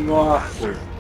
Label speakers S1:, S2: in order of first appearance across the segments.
S1: Nossa.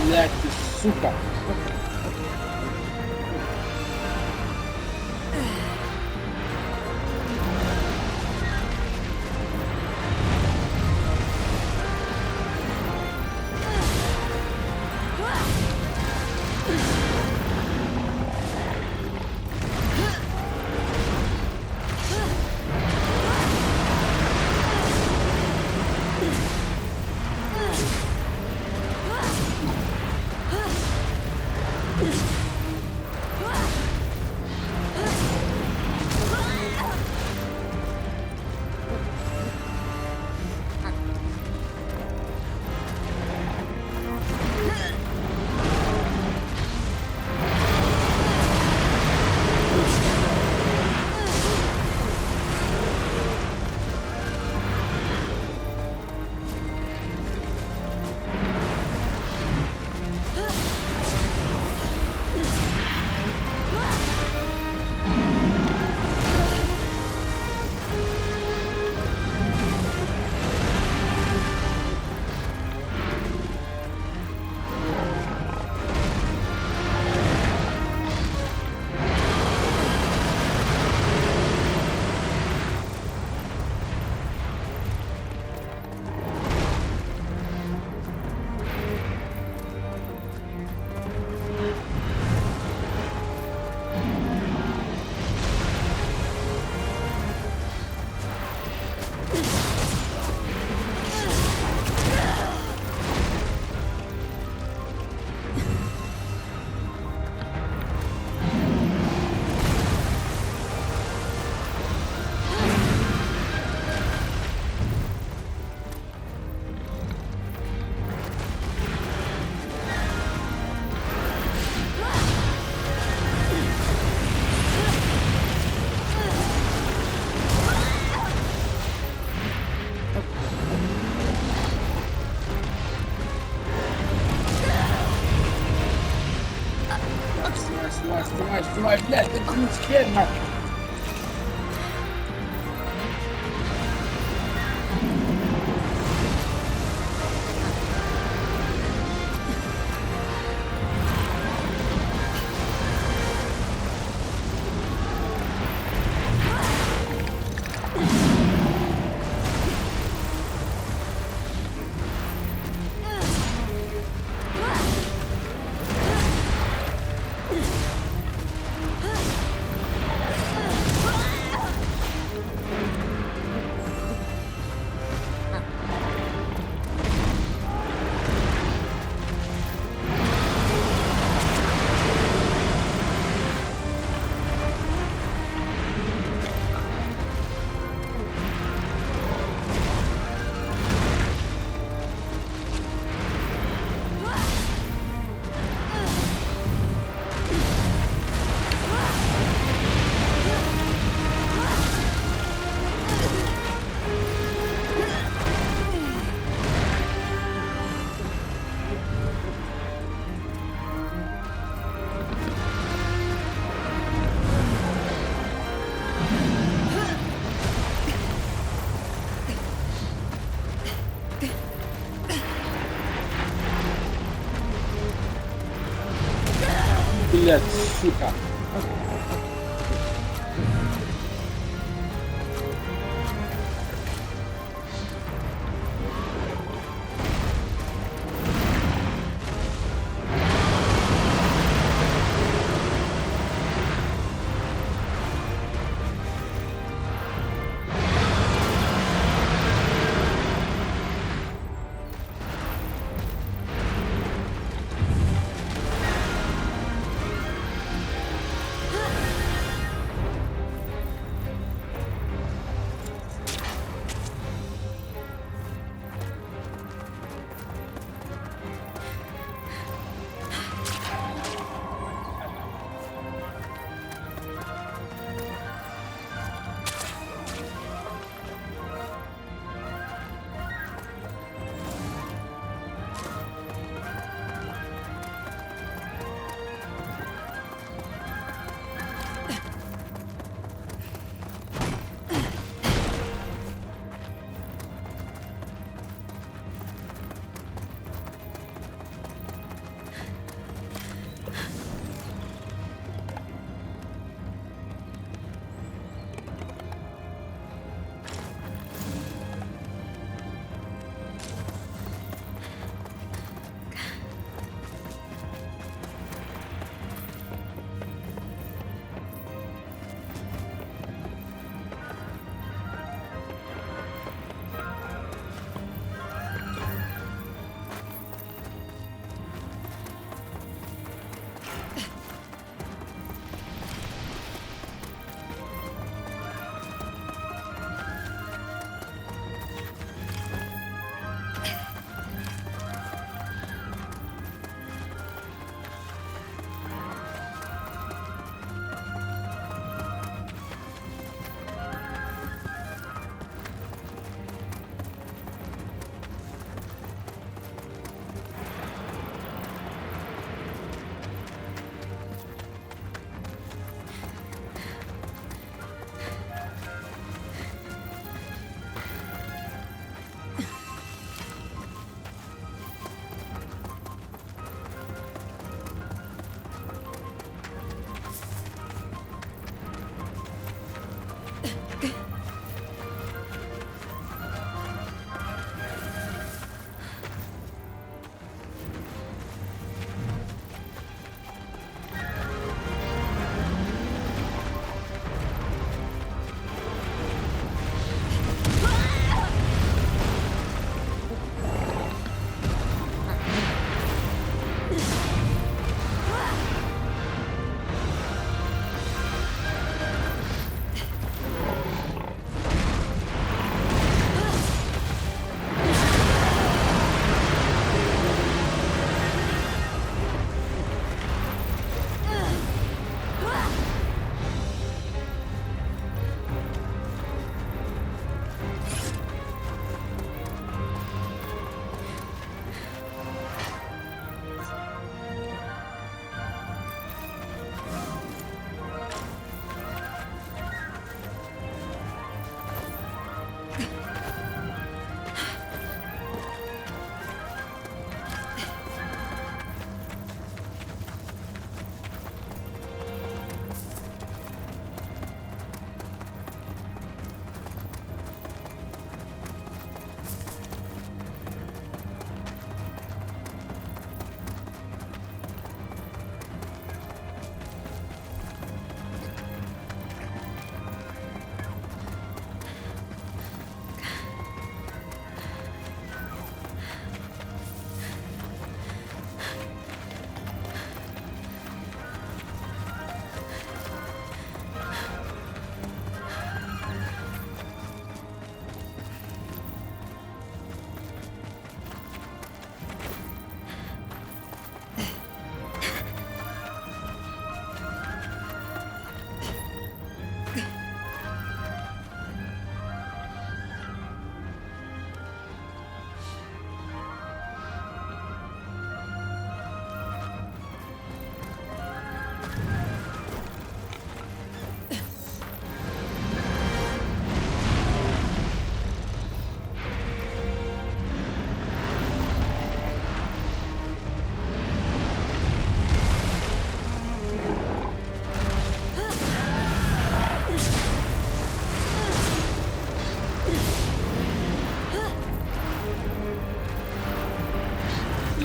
S1: Moleque, suca. Снимай, блядь, это не теперь, нахуй. Блядь, сука.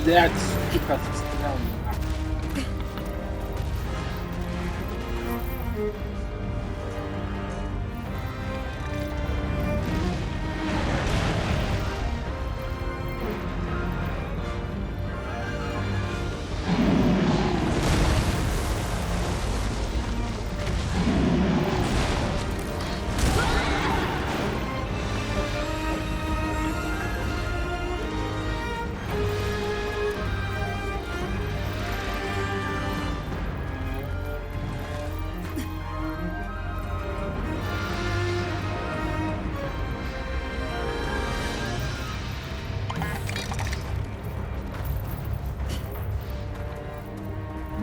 S1: Блять, сука, застрял.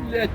S1: Блять.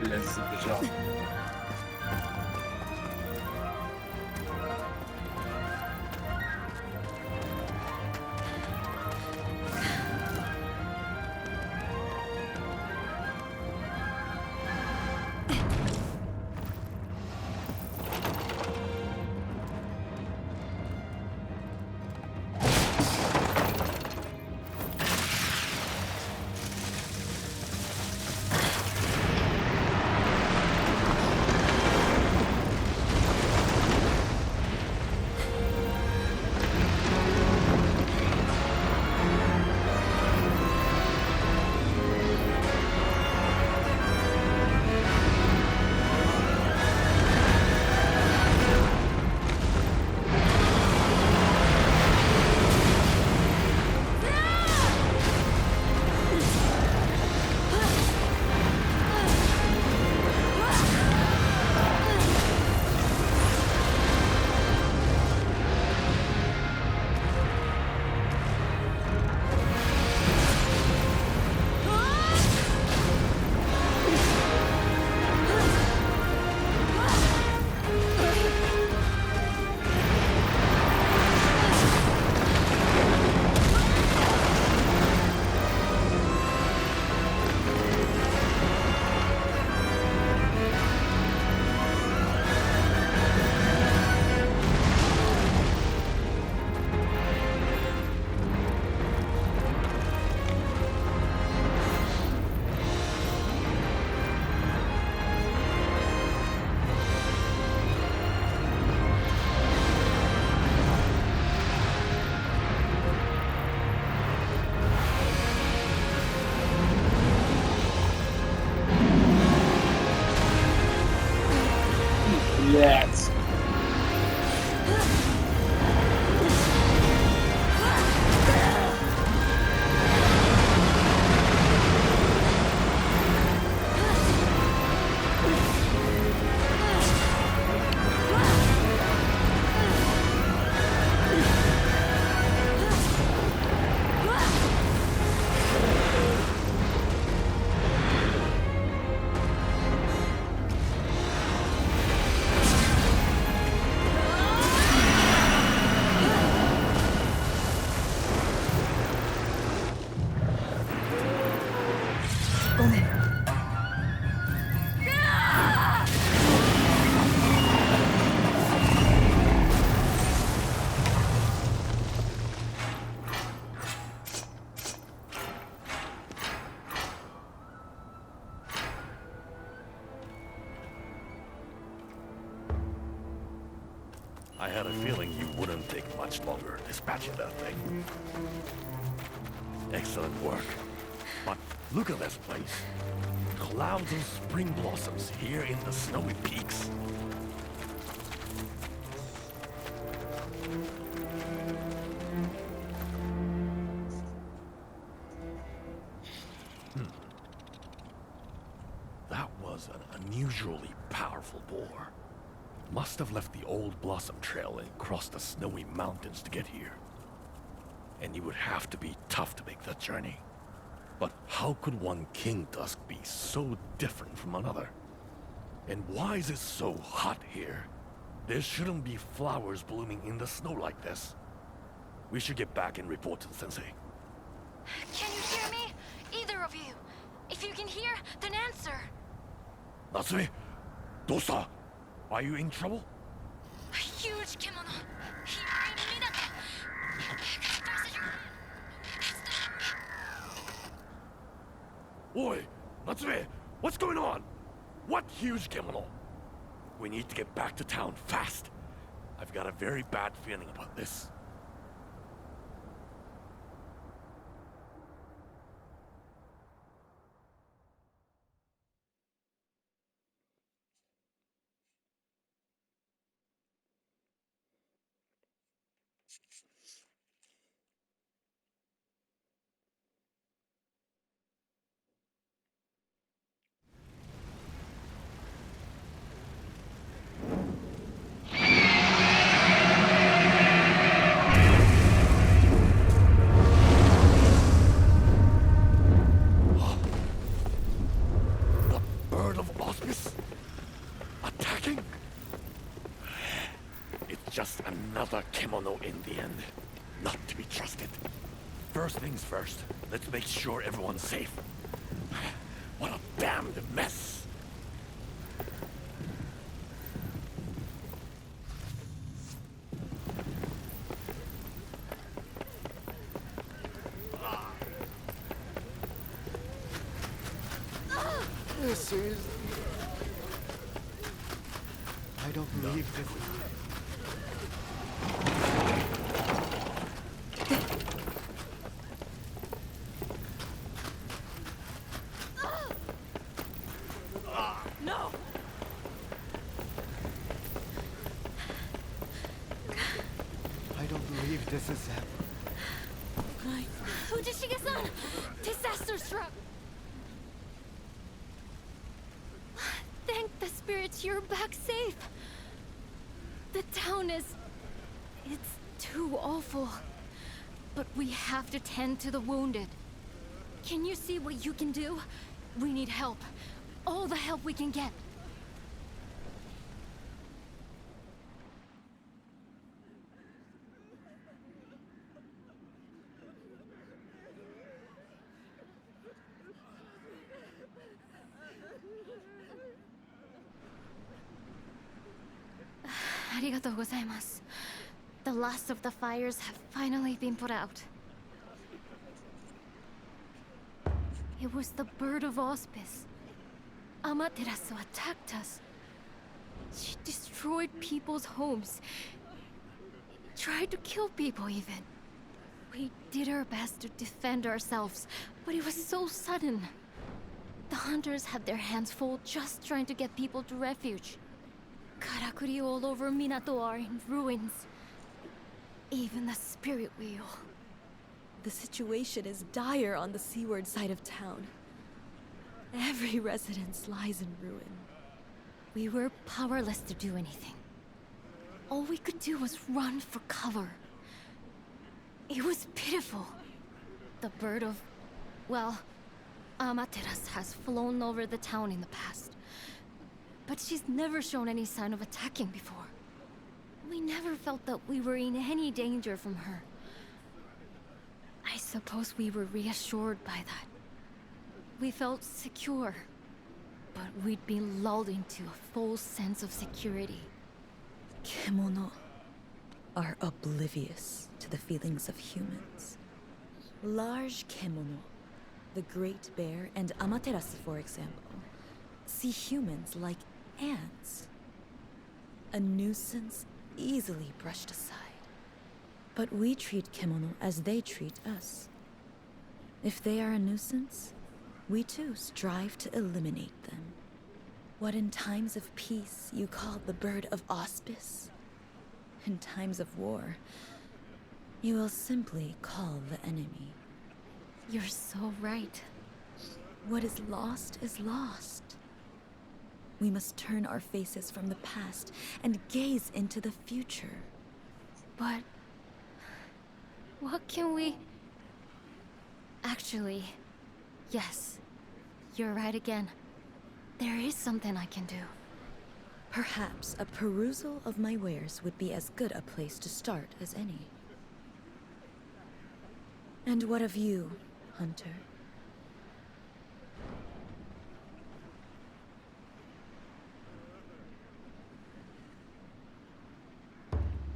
S1: Biraz sıkıcı. Yes.
S2: I had a feeling you wouldn't take much longer dispatching that thing. Excellent work. But look at this place. Clouds of spring blossoms here in the snowy peaks. That was an unusually powerful boar. Must have left the old blossom trail and crossed the snowy mountains to get here. And he would have to be tough to make that journey. But how could one King Dusk be so different from another? And why is it so hot here? There shouldn't be flowers blooming in the snow like this. We should get back and report to the sensei.
S3: Can you hear me? Either of you. If you can hear, then answer.
S2: Natsume, dosa? Are you in trouble?
S3: A huge kimono. Here in Minato. As fast as you can.
S2: Oi, Natsume, what's going on? What huge kimono? We need to get back to town fast. I've got a very bad feeling about this. Bird of Auspice? Attacking? It's just another kimono in the end. Not to be trusted. First things first, let's make sure everyone's safe. What a damned mess!
S4: Seriously? I don't believe this.
S3: No!
S4: I don't believe this is happening.
S3: Fujishige-san! Disaster struck! Thank the spirits you're back safe. The town is... it's too awful. But we have to tend to the wounded. Can you see what you can do? We need help. All the help we can get. Arigatou gozaimasu. The last of the fires have finally been put out. It was the Bird of Auspice. Amaterasu attacked us. She destroyed people's homes. Tried to kill people even. We did our best to defend ourselves, but it was so sudden. The hunters had their hands full just trying to get people to refuge. Karakuri all over Minato are in ruins. Even the spirit wheel.
S5: The situation is dire on the seaward side of town. Every residence lies in ruin.
S3: We were powerless to do anything. All we could do was run for cover. It was pitiful. The bird of... well, Amaterasu has flown over the town in the past. But she's never shown any sign of attacking before. We never felt that we were in any danger from her. I suppose we were reassured by that. We felt secure. But we'd been lulled into a false sense of security.
S5: Kimono are oblivious to the feelings of humans. Large kimono, the Great Bear and Amaterasu, for example, see humans like ants. A nuisance easily brushed aside. But we treat kimono as they treat us. If they are a nuisance, we too strive to eliminate them. What in times of peace you call the Bird of Auspice, in times of war, you will simply call the enemy.
S3: You're so right.
S5: What is lost is lost. We must turn our faces from the past and gaze into the future.
S3: But... what can we... Actually, yes. You're right again. There is something I can do.
S5: Perhaps a perusal of my wares would be as good a place to start as any. And what of you, Hunter?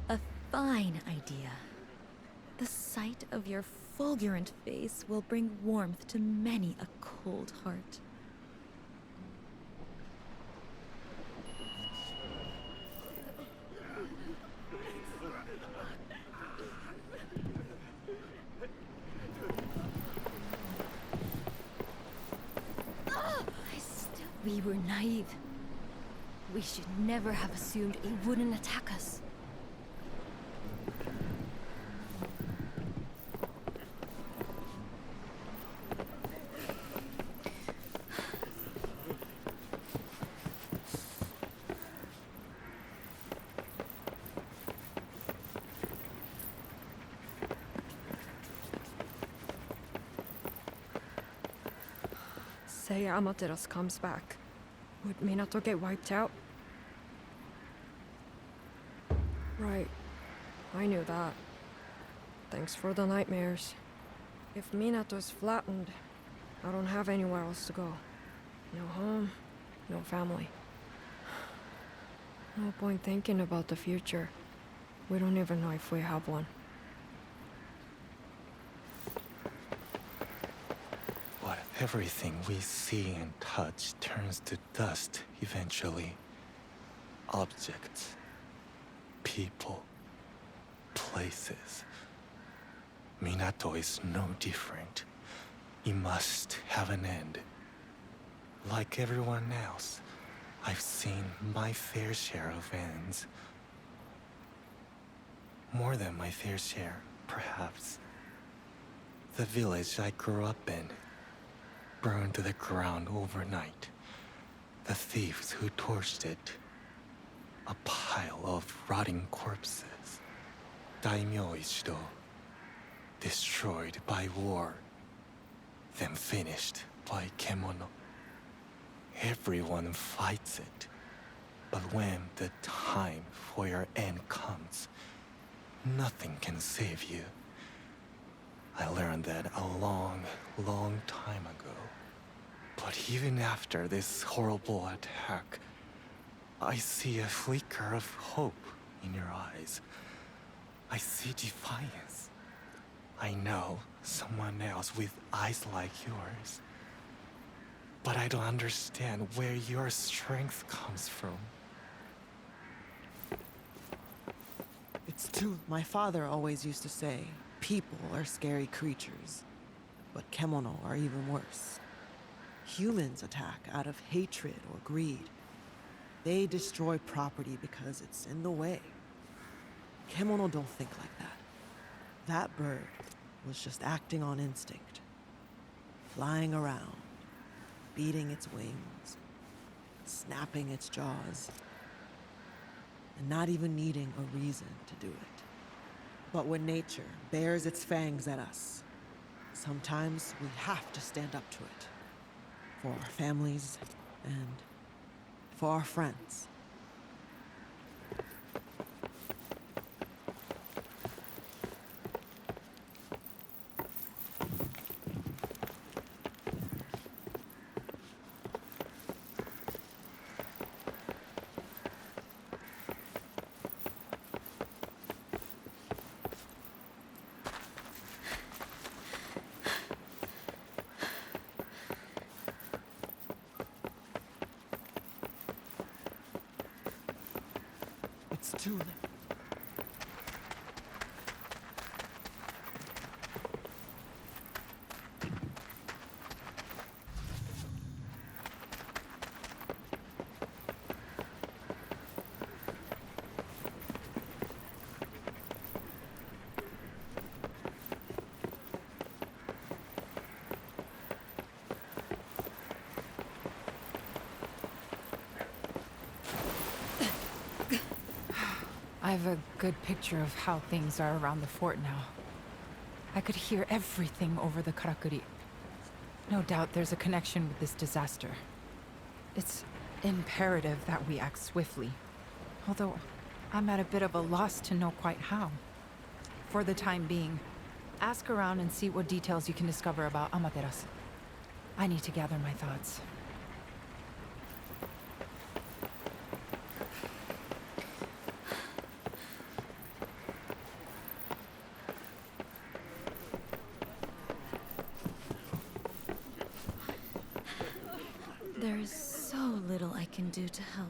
S5: A fine idea. The sight of your fulgurant face will bring warmth to many a cold heart.
S3: We were naive. We should never have assumed it wouldn't attack us.
S6: Say Amaterasu comes back. Would Minato get wiped out? Right. I knew that. Thanks for the nightmares. If Minato's flattened, I don't have anywhere else to go. No home, no family. No point thinking about the future. We don't even know if we have one.
S4: What if everything we see and touch turns to dust eventually? Objects, people, places. Minato is no different. He must have an end. Like everyone else, I've seen my fair share of ends. More than my fair share, perhaps. The village I grew up in burned to the ground overnight. The thieves who torched it, a pile of rotting corpses. Daimyo Ichido, destroyed by war, then finished by Kemono. Everyone fights it, but when the time for your end comes, nothing can save you. I learned that a long, long time ago. But even after this horrible attack, I see a flicker of hope in your eyes. I see defiance. I know someone else with eyes like yours. But I don't understand where your strength comes from.
S7: It's true. My father always used to say, people are scary creatures, but kemono are even worse. Humans attack out of hatred or greed. They destroy property because it's in the way. Kemono don't think like that. That bird was just acting on instinct. Flying around, beating its wings, snapping its jaws, and not even needing a reason to do it. But when nature bares its fangs at us, sometimes we have to stand up to it. For our families and for our friends. It's too late.
S8: I have a good picture of how things are around the fort now. I could hear everything over the karakuri. No doubt there's a connection with this disaster. It's imperative that we act swiftly. Although, I'm at a bit of a loss to know quite how. For the time being, ask around and see what details you can discover about Amaterasu. I need to gather my thoughts.
S5: There is so little I can do to help.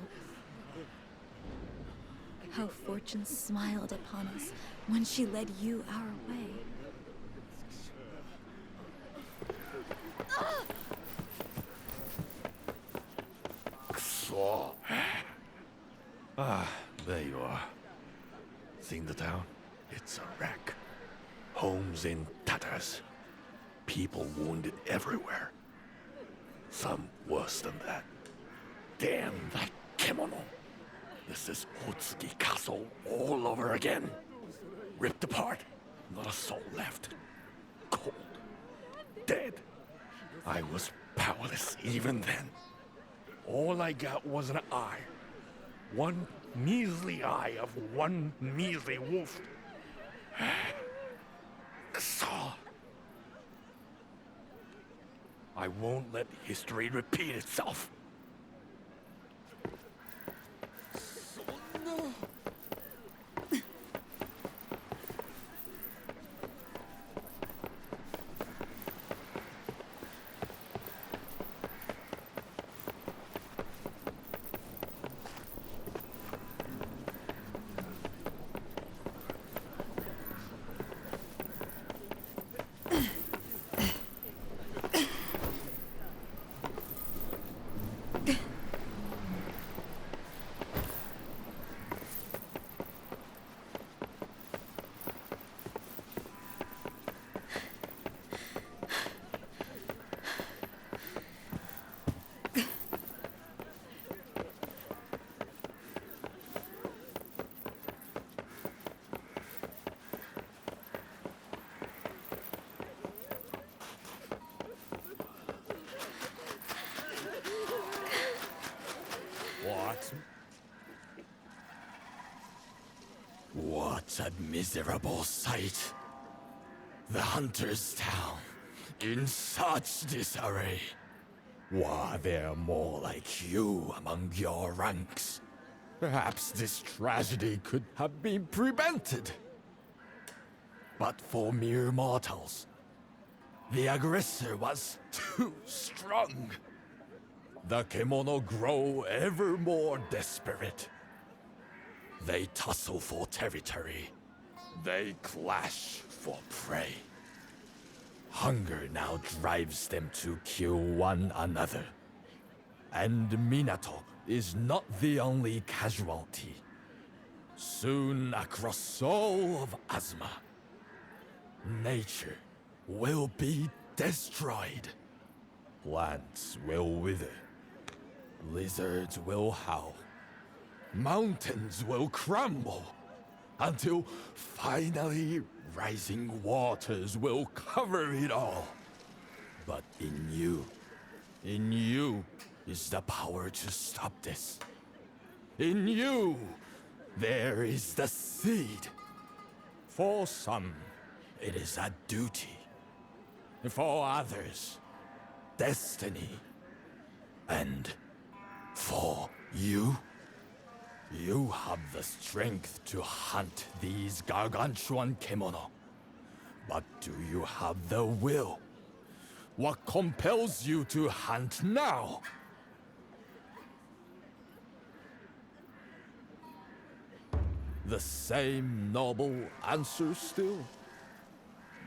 S5: How fortune smiled upon us when she led you our way.
S2: So. There you are. Seen the town? It's a wreck. Homes in tatters. People wounded everywhere. Some worse than that. Damn that kimono. This is Otsuki Castle all over again. Ripped apart. Not a soul left. Cold. Dead. I was powerless even then. All I got was an eye. One measly eye of one measly wolf. So, I won't let history repeat itself. What a miserable sight. The hunter's town, in such disarray. Were there more like you among your ranks? Perhaps this tragedy could have been prevented. But for mere mortals, the aggressor was too strong. The kimono grow ever more desperate. They tussle for territory. They clash for prey. Hunger now drives them to kill one another. And Minato is not the only casualty. Soon across all of Azuma, nature will be destroyed. Plants will wither. Lizards will howl. Mountains will crumble. Until finally rising waters will cover it all. But in you is the power to stop this. In you, there is the seed. For some, it is a duty. For others, destiny. And for you, you have the strength to hunt these gargantuan kimono. But do you have the will? What compels you to hunt now? The same noble answer still?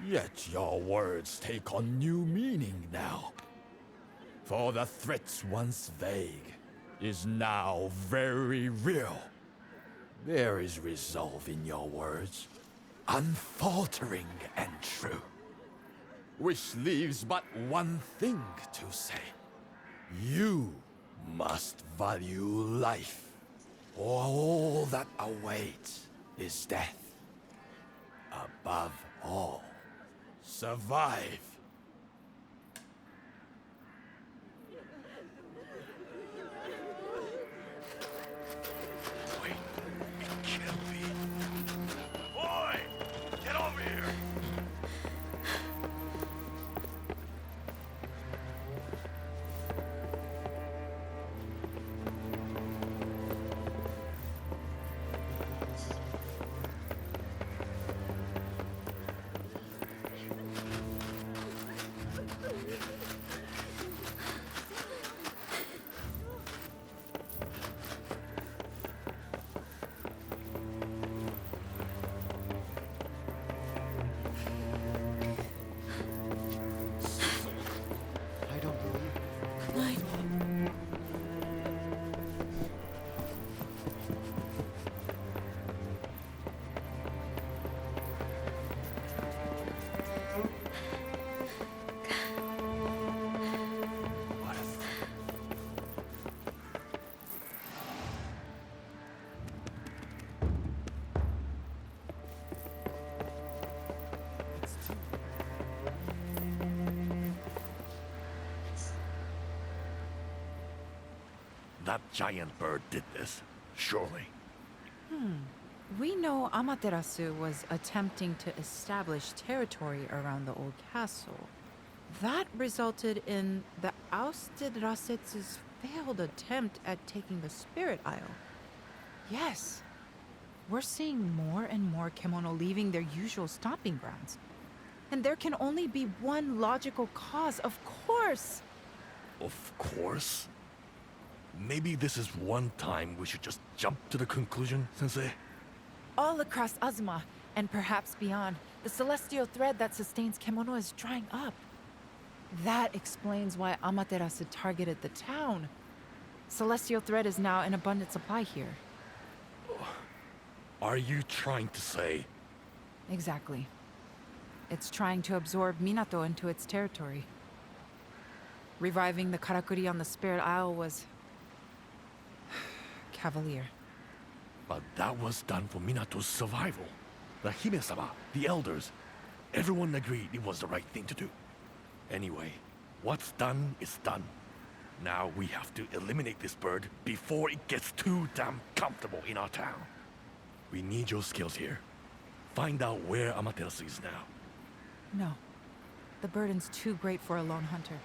S2: Yet your words take on new meaning now. For the threats once vague is now very real. There is resolve in your words, unfaltering and true. Which leaves but one thing to say. You must value life, or all that awaits is death. Above all, survive. that giant bird did this, surely.
S8: We know Amaterasu was attempting to establish territory around the old castle. That resulted in the ousted Rasetsu's failed attempt at taking the Spirit Isle. Yes, we're seeing more and more Kemono leaving their usual stomping grounds. And there can only be one logical cause, of course!
S2: Of course. Maybe this is one time we should just jump to the conclusion, Sensei?
S8: All across Azuma, and perhaps beyond, the celestial thread that sustains Kemono is drying up. That explains why Amaterasu targeted the town. Celestial thread is now in abundant supply here.
S2: Are you trying to say...
S8: Exactly. It's trying to absorb Minato into its territory. Reviving the Karakuri on the Spirit Isle was... cavalier.
S2: But that was done for Minato's survival. The Hime-sama, the elders, everyone agreed it was the right thing to do. Anyway, what's done is done. Now we have to eliminate this bird before it gets too damn comfortable in our town. We need your skills here. Find out where Amaterasu is now.
S8: No. The burden's too great for a lone hunter.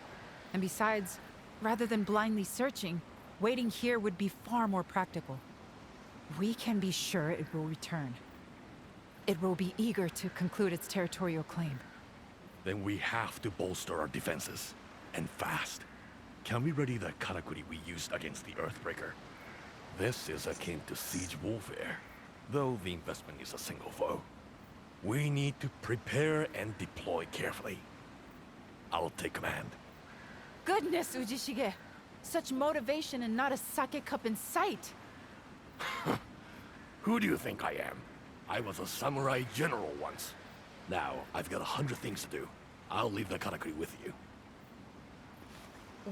S8: And besides, rather than blindly searching, waiting here would be far more practical. We can be sure it will return. It will be eager to conclude its territorial claim.
S2: Then we have to bolster our defenses. And fast. Can we ready the Karakuri we used against the Earthbreaker? This is akin to siege warfare, though the investment is a single foe. We need to prepare and deploy carefully. I'll take command.
S8: Goodness, Ujishige! Such motivation and not a sake cup in sight!
S2: Who do you think I am? I was a samurai general once. Now, I've got 100 things to do. I'll leave the Karakuri with you.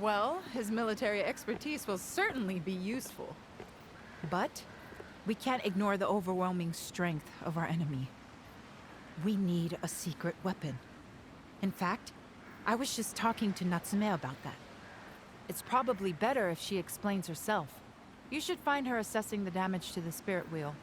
S8: Well, his military expertise will certainly be useful. But we can't ignore the overwhelming strength of our enemy. We need a secret weapon. In fact, I was just talking to Natsume about that. It's probably better if she explains herself. You should find her assessing the damage to the spirit wheel.